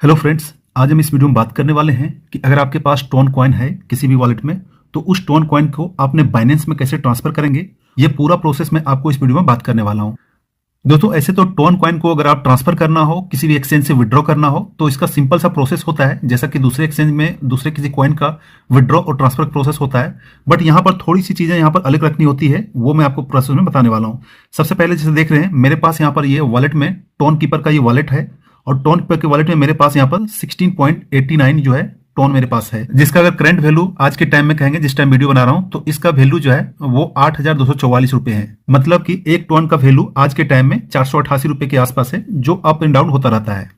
Hello friends, आज हम इस वीडियो में बात करने वाले हैं कि अगर आपके पास टोन कॉइन है किसी भी वॉलेट में, तो उस टोन कॉइन को आपने बाइनेंस में कैसे ट्रांसफर करेंगे। ये पूरा प्रोसेस मैं आपको इस वीडियो में बात करने वाला हूं। दोस्तों, ऐसे तो टोन कॉइन को अगर आप ट्रांसफर करना हो, किसी भी एक्सचेंज से विड्रॉ करना हो, तो इसका सिंपल सा प्रोसेस होता है, जैसा कि दूसरे एक्सचेंज में दूसरे किसी कॉइन का विड्रॉ और ट्रांसफर प्रोसेस होता है। बट यहाँ पर थोड़ी सी चीजें यहाँ पर अलग रखनी होती है, वो मैं आपको प्रोसेस में बताने वाला हूँ। सबसे पहले जैसे देख रहे हैं, मेरे पास यहाँ पर ये वॉलेट में टोन कीपर का ये वॉलेट है, और टोन कीपर के वॉलेट में मेरे पास यहाँ पर 16.89 जो है टोन मेरे पास है, जिसका अगर करंट वैल्यू आज के टाइम में कहेंगे, जिस टाइम वीडियो बना रहा हूं, तो इसका वैल्यू जो है वो 8,244 रुपए है। मतलब कि एक टोन का वैल्यू आज के टाइम में 488 रुपए के आसपास है, जो अप एंड डाउन होता रहता है।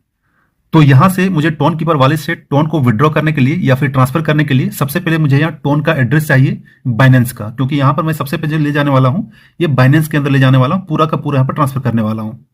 तो यहां से मुझे टोन कीपर वॉलेट से टोन को विड्रॉ करने के लिए या फिर ट्रांसफर करने के लिए सबसे पहले मुझे यहाँ टोन का एड्रेस चाहिए बाइनेंस का, क्योंकि यहाँ पर मैं सबसे पहले ले जाने वाला हूँ, ये बाइनेंस के अंदर ले जाने वाला हूँ, पूरा का पूरा यहाँ पर ट्रांसफर करने वाला हूँ।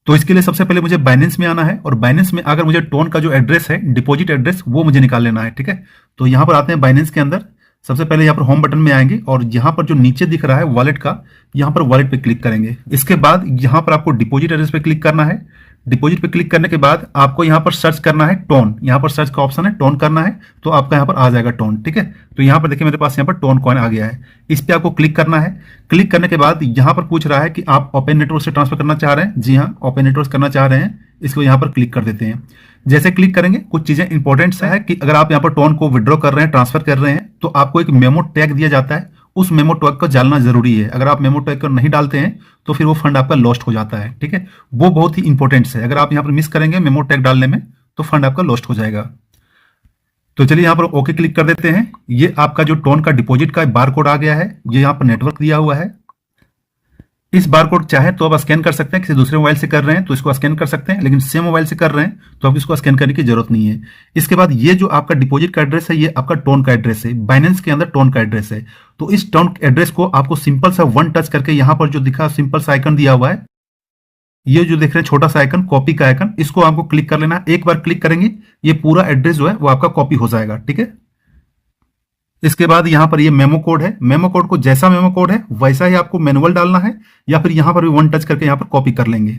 तो इसके लिए सबसे पहले मुझे बाइनेंस में आना है, और बाइनेंस में अगर मुझे टोन का जो एड्रेस है, डिपॉजिट एड्रेस, वो मुझे निकाल लेना है। ठीक है, तो यहां पर आते हैं बाइनेंस के अंदर। सबसे पहले यहां पर होम बटन में आएंगे, और यहां पर जो नीचे दिख रहा है वॉलेट का, यहां पर वॉलेट पे क्लिक करेंगे। इसके बाद यहां पर आपको डिपॉजिट एड्रेस पे क्लिक करना है। डिपॉजिट पे क्लिक करने के बाद आपको यहां पर सर्च करना है टोन, यहां पर सर्च का ऑप्शन है, टोन करना है, तो आपका यहां पर आ जाएगा टोन। ठीक है, तो यहां पर देखिए मेरे पास यहां पर टोन कॉइन आ गया है, इस पे आपको क्लिक करना है। क्लिक करने के बाद यहां पर पूछ रहा है कि आप ओपन नेटवर्क से ट्रांसफर करना चाह रहे हैं। जी हाँ, ओपन नेटवर्क करना चाह रहे हैं, इसको यहां पर क्लिक कर देते हैं। जैसे क्लिक करेंगे, कुछ चीजें इंपॉर्टेंट है कि अगर आप यहां पर टोन को विड्रॉ कर रहे हैं, ट्रांसफर कर रहे हैं, तो आपको एक मेमो टैग दिया जाता है, उस मेमो टैग को डालना जरूरी है। अगर आप मेमो टैग को नहीं डालते हैं तो फिर वो फंड आपका लॉस्ट हो जाता है। ठीक है, वो बहुत ही इंपॉर्टेंट है, अगर आप यहाँ पर मिस करेंगे मेमो टैग डालने में, तो फंड आपका लॉस्ट हो जाएगा। तो चलिए यहाँ पर ओके क्लिक कर देते हैं। ये आपका जो टोन का डिपॉजिट का बार कोड आ गया है, ये यहाँ पर नेटवर्क दिया हुआ है। इस बार कोड चाहे तो आप स्कैन कर सकते हैं, किसी दूसरे मोबाइल से कर रहे हैं तो इसको स्कैन कर सकते हैं, लेकिन सेम मोबाइल से कर रहे हैं तो आपको इसको स्कैन करने की जरूरत नहीं है। इसके बाद ये जो आपका डिपॉजिट का एड्रेस है, ये आपका टोन का एड्रेस है, बाइनेंस के अंदर टोन का एड्रेस है। तो इस टोन एड्रेस को आपको सिंपल सा वन टच करके, यहां पर जो दिखा सिंपल सा आइकन दिया हुआ है, ये जो देख रहे हैं छोटा सा आइकन, कॉपी का आइकन, इसको आपको क्लिक कर लेना। एक बार क्लिक करेंगे, ये पूरा एड्रेस जो है वो आपका कॉपी हो जाएगा। ठीक है, इसके बाद यहां पर ये मेमो कोड है, मेमो कोड को जैसा मेमो कोड है वैसा ही आपको मैनुअल डालना है, या फिर यहां पर भी वन टच करके यहां पर कॉपी कर लेंगे।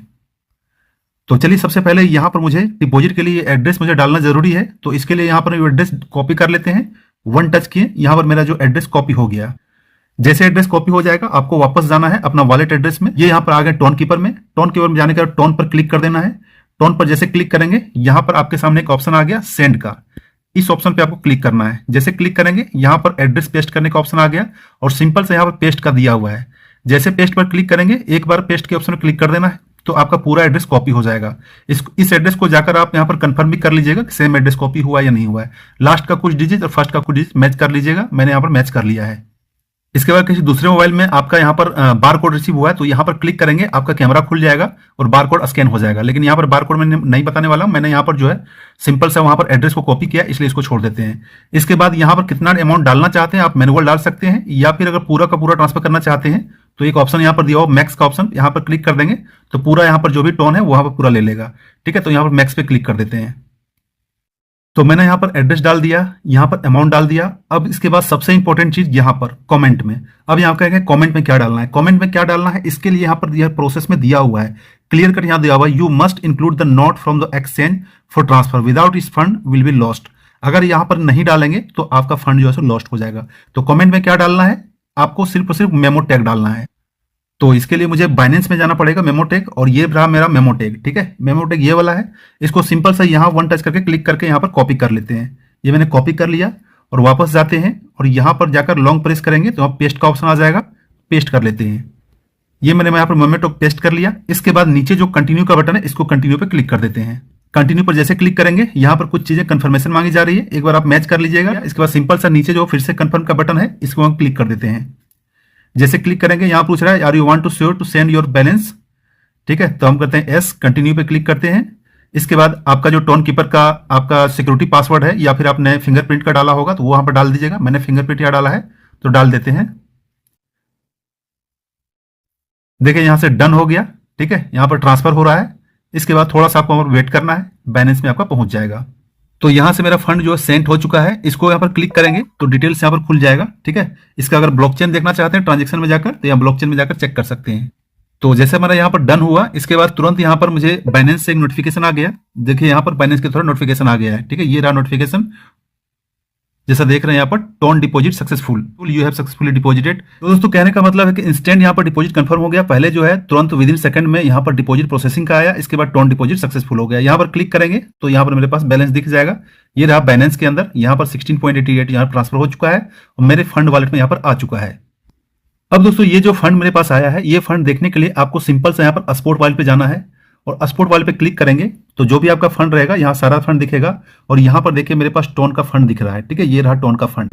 तो चलिए सबसे पहले यहां पर मुझे डिपॉजिट के लिए एड्रेस मुझे डालना जरूरी है, तो इसके लिए यहां पर एड्रेस कॉपी कर लेते हैं। वन टच किए, यहां पर मेरा जो एड्रेस कॉपी हो गया। जैसे एड्रेस कॉपी हो जाएगा, आपको वापस जाना है अपना वॉलेट एड्रेस में। ये यहां पर आ गए टोन कीपर में, टोन कीपर में जाने के बाद टोन पर क्लिक कर देना है। टोन पर जैसे क्लिक करेंगे, यहां पर आपके सामने एक ऑप्शन आ गया सेंड का, इस ऑप्शन पे आपको क्लिक करना है। जैसे क्लिक करेंगे, यहां पर एड्रेस पेस्ट करने का ऑप्शन आ गया, और सिंपल से यहां पर पेस्ट का दिया हुआ है। जैसे पेस्ट पर क्लिक करेंगे, एक बार पेस्ट के ऑप्शन पर क्लिक कर देना है, तो आपका पूरा एड्रेस कॉपी हो जाएगा। इस एड्रेस को जाकर आप यहां पर कंफर्म भी कर लीजिएगा कि सेम एड्रेस कॉपी हुआ या नहीं हुआ है। लास्ट का कुछ डिजिट और फर्स्ट का कुछ डिजिट मैच कर लीजिएगा, मैंने यहां पर मैच कर लिया है। इसके बाद किसी दूसरे मोबाइल में आपका यहाँ पर बार कोड रिसीव हुआ है, तो यहाँ पर क्लिक करेंगे, आपका कैमरा खुल जाएगा और बार कोड स्कैन हो जाएगा। लेकिन यहाँ पर बार कोड मैंने नहीं बताने वाला हूँ, मैंने यहाँ पर जो है सिंपल सा वहां पर एड्रेस को कॉपी किया, इसलिए इसको छोड़ देते हैं। इसके बाद यहाँ पर कितना अमाउंट डालना चाहते हैं आप मैनुअल डाल सकते हैं, या फिर अगर पूरा का पूरा ट्रांसफर करना चाहते हैं तो एक ऑप्शन यहाँ पर दिया हुआ मैक्स का ऑप्शन, यहाँ पर क्लिक कर देंगे तो पूरा यहाँ पर जो भी टोन है वहां पर पूरा ले लेगा। ठीक है, तो यहाँ पर मैक्स पे क्लिक कर देते हैं। तो मैंने यहां पर एड्रेस डाल दिया, यहां पर अमाउंट डाल दिया। अब इसके बाद सबसे इंपॉर्टेंट चीज यहां पर कमेंट में, अब यहां कहेंगे कमेंट में क्या डालना है। कमेंट में क्या डालना है, इसके लिए यहां पर यह प्रोसेस में दिया हुआ है, क्लियर कट यहां दिया हुआ है, you must include the note from the exchange for transfer, without इस फंड विल बी लॉस्ट। अगर यहां पर नहीं डालेंगे तो आपका फंड जो है लॉस्ट हो जाएगा। तो कमेंट में क्या डालना है, आपको सिर्फ और सिर्फ मेमो टैग डालना है। तो इसके लिए मुझे बाइनेंस में जाना पड़ेगा, मेमो टैग, और ये रहा मेरा मेमो टैग। ठीक है, मेमो टैग ये वाला है, इसको सिंपल सा यहाँ वन टच करके क्लिक करके यहाँ पर कॉपी कर लेते हैं। ये मैंने कॉपी कर लिया, और वापस जाते हैं और यहाँ पर जाकर लॉन्ग प्रेस करेंगे तो यहाँ पेस्ट का ऑप्शन आ जाएगा, पेस्ट कर लेते हैं। ये मैंने यहाँ पर मेमो टैग पेस्ट कर लिया। इसके बाद नीचे जो कंटिन्यू का बटन है, इसको कंटिन्यू पे क्लिक कर देते हैं। कंटिन्यू पर जैसे क्लिक करेंगे, यहाँ पर कुछ चीजें कंफर्मेशन मांगी जा रही है, एक बार आप मैच कर लीजिएगा। इसके बाद सिंपल सा नीचे जो फिर से कंफर्म का बटन है, इसको हम क्लिक कर देते हैं। जैसे क्लिक करेंगे, यहां पूछ रहा है are you want to sure to send your balance. ठीक है, तो हम करते हैं एस, कंटिन्यू पे क्लिक करते हैं। इसके बाद आपका जो टोन कीपर का आपका सिक्योरिटी पासवर्ड है, या फिर आपने फिंगरप्रिंट का डाला होगा तो वो वहां पर डाल दीजिएगा। मैंने फिंगरप्रिंट यहाँ डाला है तो डाल देते हैं। देखिए यहां से डन हो गया। ठीक है, यहां पर ट्रांसफर हो रहा है। इसके बाद थोड़ा सा आपको वेट करना है, बैलेंस में आपका पहुंच जाएगा। तो यहां से मेरा फंड जो है सेंड हो चुका है। इसको यहां पर क्लिक करेंगे तो डिटेल्स यहां पर खुल जाएगा। ठीक है, इसका अगर ब्लॉकचेन देखना चाहते हैं ट्रांजेक्शन में जाकर, तो यहाँ ब्लॉकचेन में जाकर चेक कर सकते हैं। तो जैसे हमारा यहाँ पर डन हुआ, इसके बाद तुरंत यहाँ पर मुझे बाइनेंस से एक नोटिफिकेशन आ गया। देखिए यहाँ पर बाइनेंस के थोड़ा नोटिफिकेशन आ गया है, ठीक है, ये रहा नोटिफिकेशन। जैसा देख रहे हैं यहाँ पर tone deposit successful, you have successfully deposited. तो दोस्तों कहने का मतलब है कि इंस्टेंट यहाँ पर डिपॉजिट कंफर्म हो गया। पहले जो है तुरंत विद इन सेकंड में यहाँ पर डिपॉजिट प्रोसेसिंग का आया, इसके बाद टोन डिपॉजिट सक्सेसफुल हो गया। यहाँ पर क्लिक करेंगे तो यहाँ पर मेरे पास बैलेंस दिख जाएगा। ये रहा बैलेंस के अंदर, यहाँ पर 16.88 यहाँ ट्रांसफर हो चुका है और मेरे फंड वॉलेट में यहाँ पर आ चुका है। अब दोस्तों ये जो फंड मेरे पास आया है, ये फंड देखने के लिए आपको सिंपल से यहाँ पर स्पोर्ट वॉलेट पे जाना है और स्पोर्ट वॉलेट पे क्लिक करेंगे तो जो भी आपका फंड रहेगा यहाँ सारा फंड दिखेगा। और यहाँ पर देखिए मेरे पास टोन का फंड दिख रहा है, ठीक है, ये रहा टोन का फंड।